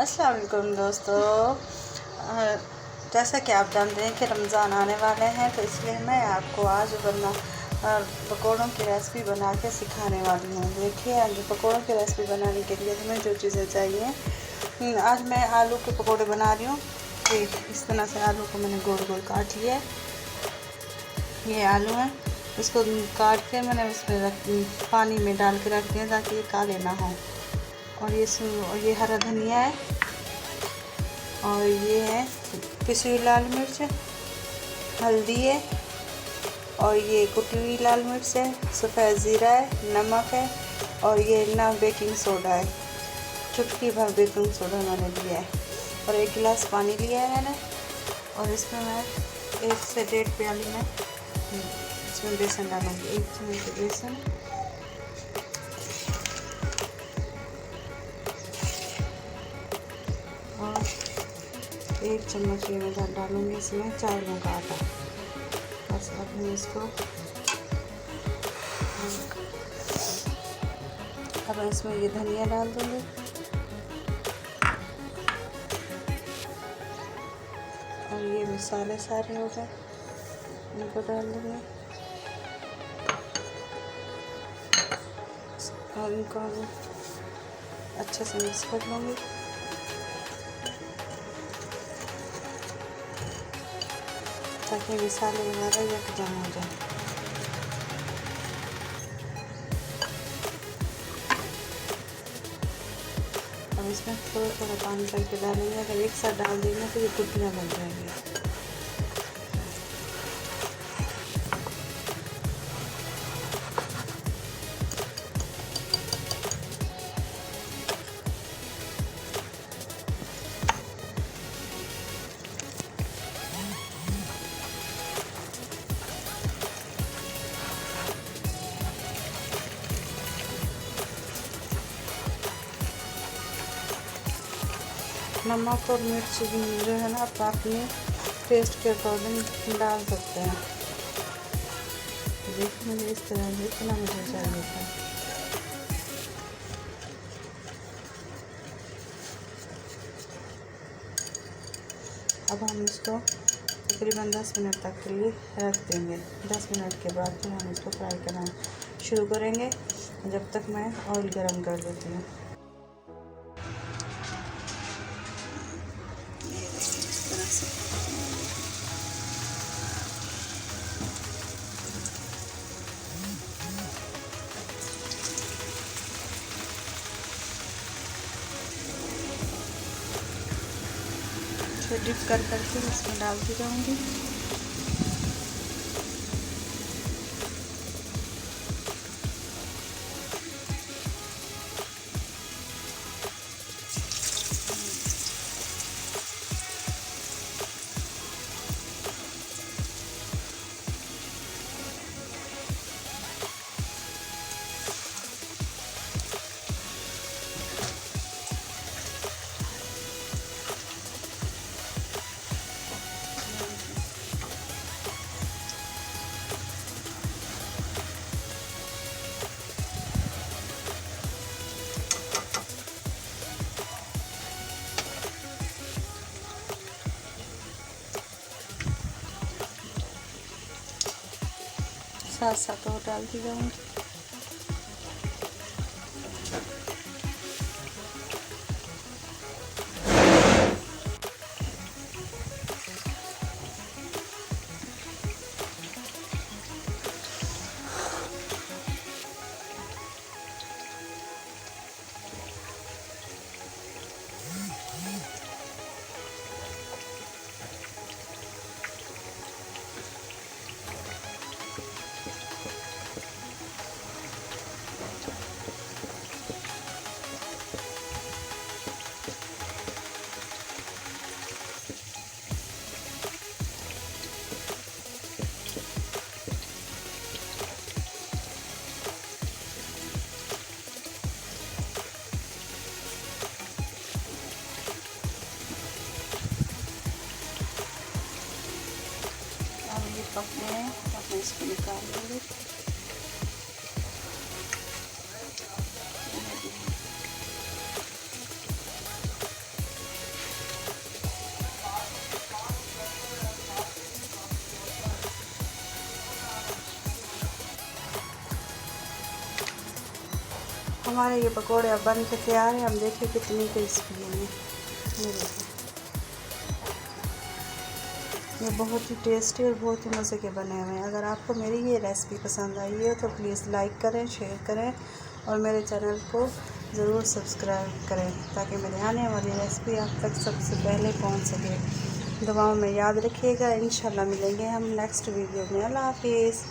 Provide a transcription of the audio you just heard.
अस्सलाम वालेकुम दोस्तों। जैसा कि आप जानते हैं कि रमज़ान आने वाले हैं, तो इसलिए मैं आपको आज पकौड़ों की रेसिपी बना के सिखाने वाली हूँ। देखिए, आगे पकौड़ों की रेसिपी बनाने के लिए हमें जो चीज़ें चाहिए, आज मैं आलू के पकौड़े बना रही हूँ। इस तरह से आलू को मैंने गोल गोल काट लिया है। ये आलू है, इसको काट के मैंने उसमें पानी में डाल के रख दिया ताकि ये काले ना हो। और ये हरा धनिया है, और ये है पिसी हुई लाल मिर्च, हल्दी है, और ये कुटी हुई लाल मिर्च है, सफ़ेद ज़ीरा है, नमक है, और ये ना बेकिंग सोडा है, चुटकी भर बेकिंग सोडा मैंने लिया है, और 1 गिलास पानी लिया है मैंने। और इसमें मैं 1 से 1.5 प्याली में इसमें बेसन डालूँगी। 1 चम्मच बेसन, और 1 चम्मच ये मैं डालूँगी इसमें चावलों का आटा। बस अब हम इसको इसमें ये धनिया डाल दूँगी, और ये मसाले सारे हो गए, इनको डाल दूँगी, और इनको अच्छे से मिक्स कर लूँगी। ताकि मसाले हमारा यकजान हो जाए। अब इसमें थोड़ा थोड़ा पानी करके डालेंगे। अगर एक साथ डाल देंगे तो ये गुठलियाँ बन जाएंगी। नमक और मिर्च जो है ना, आप अपने टेस्ट के अकॉर्डिंग डाल सकते हैं। देखिए, मुझे इस तरह से इतना मुझे चाहिए था। अब हम इसको तकरीबन 10 मिनट तक के लिए रख देंगे। 10 मिनट के बाद फिर हम इसको फ्राई करना शुरू करेंगे, जब तक मैं ऑयल गरम कर देती हूँ। डिप कर करके इसमें डालती जाऊंगी। साथ साथ और डालती जाऊंगी। पक गए हैं, अब मैं इसको निकाल लूँगी। हमारे ये पकोड़े अब बन के तैयार हैं। हम देखिए कितनी क्रिस्पी हैं ये देखिए। ये बहुत ही टेस्टी और बहुत ही मज़े के बने हुए हैं। अगर आपको मेरी ये रेसिपी पसंद आई है तो प्लीज़ लाइक करें, शेयर करें और मेरे चैनल को ज़रूर सब्सक्राइब करें ताकि मेरे आने वाली रेसिपी आप तक सबसे पहले पहुंच सके। दुआओं में याद रखिएगा। इंशाल्लाह मिलेंगे हम नेक्स्ट वीडियो में। अल्लाह हाफिज़।